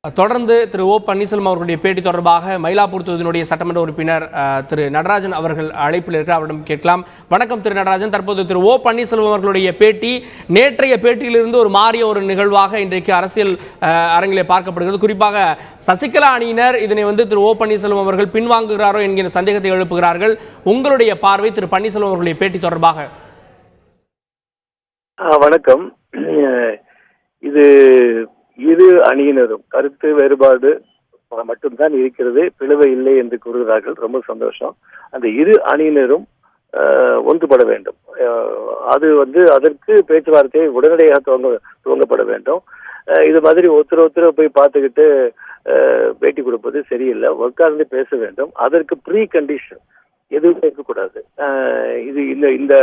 தொடர்ந்து திரு ஓ பன்னீர்செல்வம் அவர்களுடைய பேட்டி தொடர்பாக மயிலாப்பூர் தொகுதியினுடைய சட்டமன்ற உறுப்பினர் திரு நடராஜன் அவர்கள் அழைப்பில் இருக்கிற அவரிடம் கேட்கலாம். வணக்கம் திரு நடராஜன். தற்போது திரு ஓ பன்னீர்செல்வம் அவர்களுடைய பேட்டி நேற்றைய பேட்டியிலிருந்து ஒரு மாறிய ஒரு நிகழ்வாக இன்றைக்கு அரசியல் அரங்கிலே பார்க்கப்படுகிறது. குறிப்பாக சசிகலா அணியினர் இதனை திரு ஓ பன்னீர்செல்வம் அவர்கள் பின்வாங்குகிறாரோ என்கிற சந்தேகத்தை எழுப்புகிறார்கள். உங்களுடைய பார்வை திரு பன்னீர்செல்வம் அவர்களுடைய பேட்டி தொடர்பாக? வணக்கம். இது இரு அணியினரும் கருத்து வேறுபாடு மட்டும்தான் இருக்கிறது, பிளவு இல்லை என்று கூறுகிறார்கள். ரொம்ப சந்தோஷம். அந்த இரு அணியினரும் ஒன்றுபட வேண்டும். அது அதற்கு பேச்சுவார்த்தை உடனடியாக துவங்கப்பட வேண்டும். இது மாதிரி ஒருத்தர் போய் பார்த்துக்கிட்டு பேட்டி கொடுப்பது சரியில்லை. உட்கார்ந்து பேச வேண்டும். அதற்கு ப்ரீ கண்டிஷன் எதுவும் இருக்கக்கூடாது. இது இந்த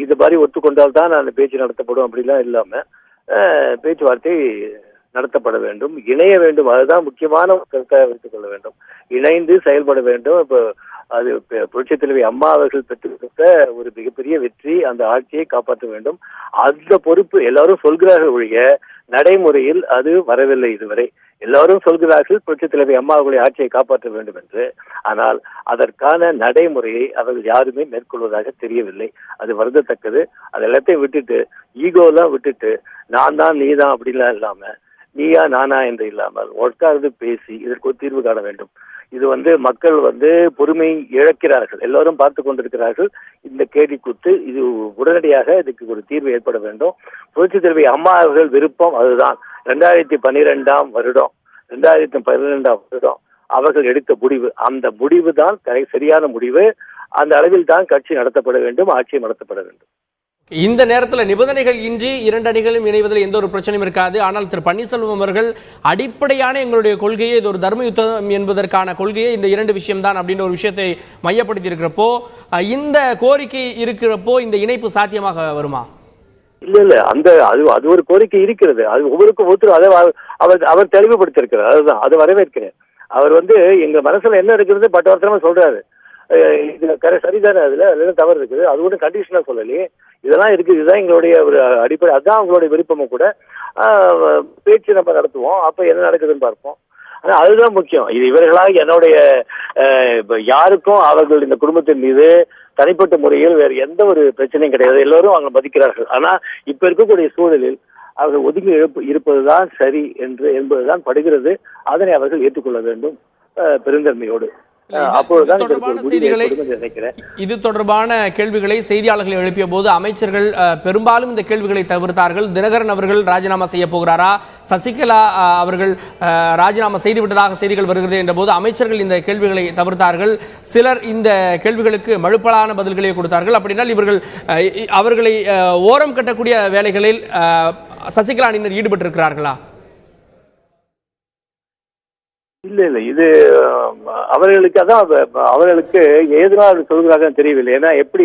இது மாதிரி ஒத்துக்கொண்டால் தான் அந்த பேச்சு நடத்தப்படும் அப்படிலாம் இல்லாம பேச்சுவார்த்தை நடத்தப்பட வேண்டும், இணைய வேண்டும். அதுதான் முக்கியமான கருத்தாக வைத்துக் கொள்ள வேண்டும். இணைந்து செயல்பட வேண்டும். இப்போ அது புரட்சித் தலைவி அம்மா அவர்கள் பெற்றுக் கொடுத்த ஒரு மிகப்பெரிய வெற்றி. அந்த ஆட்சியை காப்பாற்ற வேண்டும். அந்த பொறுப்பு எல்லாரும் சொல்கிறார்கள் ஒழிய நடைமுறையில் அது வரவில்லை இதுவரை. எல்லாரும் சொல்கிறார்கள் புரட்சித் தலைவி அம்மா அவர்களுடைய ஆட்சியை காப்பாற்ற வேண்டும் என்று. ஆனால் அதற்கான நடைமுறையை அவர்கள் யாருமே மேற்கொள்வதாக தெரியவில்லை. அது வருந்தத்தக்கது. அது எல்லாத்தையும் விட்டுட்டு, ஈகோலாம் விட்டுட்டு, நான் தான் நீ தான் அப்படின்லாம் இல்லாம, நீயா நானா என்று இல்லாமல் உட்கார்ந்து பேசி இதற்கு ஒரு தீர்வு காண வேண்டும். இது மக்கள் பொறுமை இழக்கிறார்கள். எல்லாரும் பார்த்து கொண்டிருக்கிறார்கள் இந்த கேடி கூத்து. இது உடனடியாக இதுக்கு ஒரு தீர்வு ஏற்பட வேண்டும். புரட்சி தலைவி அம்மா அவர்கள் விருப்பம் அதுதான். 2012 வருடம் அவர்கள் எடுத்த முடிவு, அந்த முடிவு தான் சரியான முடிவு. அந்த அளவில் தான் கட்சி நடத்தப்பட வேண்டும், ஆட்சி நடத்தப்பட வேண்டும். இந்த நேரத்தில் நிபந்தனைகள் இன்றி இரண்டு அணிகளும் இணைவதில் எந்த ஒரு பிரச்சனையும் இருக்காது. ஆனால் திரு பன்னீர்செல்வம் அவர்கள் அடிப்படையான எங்களுடைய கொள்கையை, இது ஒரு தர்ம யுத்தம் என்பதற்கான கொள்கையை இந்த இரண்டு விஷயம் தான் அப்படின்ற ஒரு விஷயத்தை மையப்படுத்தி இருக்கிறப்போ, இந்த கோரிக்கை இருக்கிறப்போ இந்த இணைப்பு சாத்தியமாக வருமா? இல்ல அது ஒரு கோரிக்கை இருக்கிறது. அது ஒவ்வொருக்கும் ஒருத்தர் அவர் தெளிவுபடுத்திருக்கிறார். அதுதான், அது வரவேற்கிறேன். அவர் எங்க மனசுல என்ன இருக்கிறது பட்டவர்த்தனமா சொல்றாரு. இது சரிதானே, அதுல தவறு இருக்குது. அது ஒன்றும் கண்டிஷனா சொல்லலையே. இதெல்லாம் இருக்கு, இதுதான் எங்களுடைய ஒரு அடிப்படை, அதுதான் அவங்களுடைய விருப்பமும் கூட. பேச்சு நம்ம நடத்துவோம், அப்ப என்ன நடக்குதுன்னு பார்ப்போம். ஆனா அதுதான் முக்கியம். இது இவர்களாக என்னுடைய யாருக்கும் அவர்கள் இந்த குடும்பத்தின் மீது தனிப்பட்ட முறையில் வேறு எந்த ஒரு பிரச்சனையும் கிடையாது. எல்லோரும் அவங்க மதிக்கிறார்கள். ஆனா இப்ப இருக்கக்கூடிய சூழலில் அவர்கள் ஒதுங்கி இருப்பதுதான் சரி என்பதுதான் படுகிறது. அதனை அவர்கள் ஏற்றுக்கொள்ள வேண்டும் பெருந்தன்மையோடு. இது தொடர்பான கேள்விகளை செய்தியாளர்கள் எழுப்பிய போது அமைச்சர்கள் பெரும்பாலும் இந்த கேள்விகளை தவிர்த்தார்கள். தினகரன் அவர்கள் ராஜினாமா செய்ய போகிறாரா, சசிகலா அவர்கள் ராஜினாமா செய்துவிட்டதாக செய்திகள் வருகிறது என்ற போது அமைச்சர்கள் இந்த கேள்விகளை தவிர்த்தார்கள். சிலர் இந்த கேள்விகளுக்கு மழுப்பலான பதில்களை கொடுத்தார்கள். அப்படின்னால் அவர்களை ஓரம் கட்டக்கூடிய வேலைகளில் சசிகலா அணியினர் ஈடுபட்டிருக்கிறார்களா? இல்ல இது அவர்களுக்கு அவர்களுக்கு எதனால் சொல்கிறார்கள் தெரியவில்லை. ஏன்னா எப்படி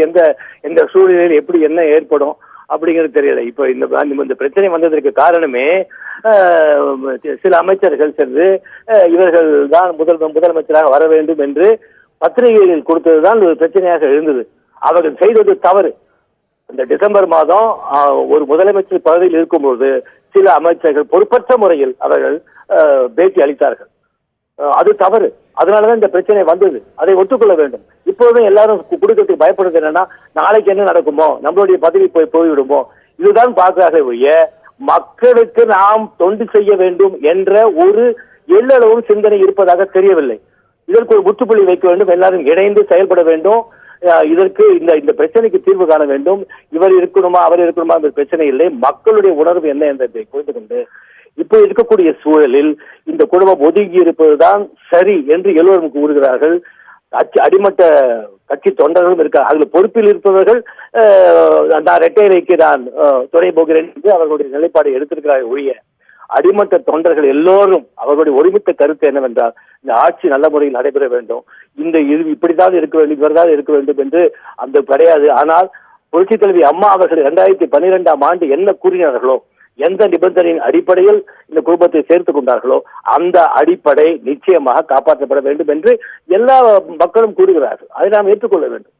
எந்த சூழ்நிலையில் எப்படி என்ன ஏற்படும் அப்படிங்கிறது தெரியல. இப்ப இந்த பிரச்சனை வந்ததற்கு காரணமே சில அமைச்சர்கள் சென்று இவர்கள் தான் முதலமைச்சராக வர வேண்டும் என்று பத்திரிகைகளில் கொடுத்ததுதான் ஒரு பிரச்சனையாக இருந்தது. அவர்கள் செய்தது தவறு. இந்த டிசம்பர் மாதம் ஒரு முதலமைச்சர் பதவியில் இருக்கும்போது சில அமைச்சர்கள் பொறுப்பற்ற முறையில் அவர்கள் பேட்டி அளித்தார்கள். அது தவறு. அதனாலதான் இந்த பிரச்சனை வந்தது. அதை ஒத்துக்கொள்ள வேண்டும். இப்போதும் எல்லாரும் கொடுக்கறதுக்கு பயப்படுறது என்னன்னா, நாளைக்கு என்ன நடக்குமோ, நம்மளுடைய பதவி போய்விடுமோ, இதுதான் பார்க்கிறார்கள் ஒழிய மக்களுக்கு நாம் தொண்டு செய்ய வேண்டும் என்ற ஒரு எல்லளவும் சிந்தனை இருப்பதாக தெரியவில்லை. இதற்கு ஒரு முற்றுப்புள்ளி வைக்க வேண்டும். எல்லாரும் இணைந்து செயல்பட வேண்டும். இதற்கு இந்த பிரச்சனைக்கு தீர்வு காண வேண்டும். இவர் இருக்கணுமா அவர் இருக்கணுமா என்ற பிரச்சனை இல்லை. மக்களுடைய உணர்வு என்ன என்பதை புரிந்து கொண்டு இப்போ இருக்கக்கூடிய சூழலில் இந்த குடும்பம் ஒதுங்கி இருப்பதுதான் சரி என்று எல்லோரும் கூறுகிறார்கள். அடிமட்ட கட்சி தொண்டர்களும் இருக்கார். அதில் பொறுப்பில் இருப்பவர்கள் நான் இரட்டையரைக்கு நான் துணை போகிறேன் என்று அவர்களுடைய நிலைப்பாடு எடுத்திருக்கிறார்கள் ஒழிய அடிமட்ட தொண்டர்கள் எல்லோரும் அவர்களுடைய ஒருமித்த கருத்து என்னவென்றால் இந்த ஆட்சி நல்ல முறையில் நடைபெற வேண்டும், இப்படித்தான் இருக்க வேண்டும், இவர்தான் இருக்க வேண்டும் என்று அந்த கிடையாது. ஆனால் புரட்சித் தலைவி அம்மா அவர்கள் 2012 என்ன கூறினார்களோ, எந்த நிபந்தனையின் அடிப்படையில் இந்த குடும்பத்தை சேர்த்துக் கொண்டார்களோ அந்த அடிப்படை நிச்சயமாக காப்பாற்றப்பட வேண்டும் என்று எல்லா மக்களும் கூறுகிறார்கள். அதை நாம் ஏற்றுக்கொள்ள வேண்டும்.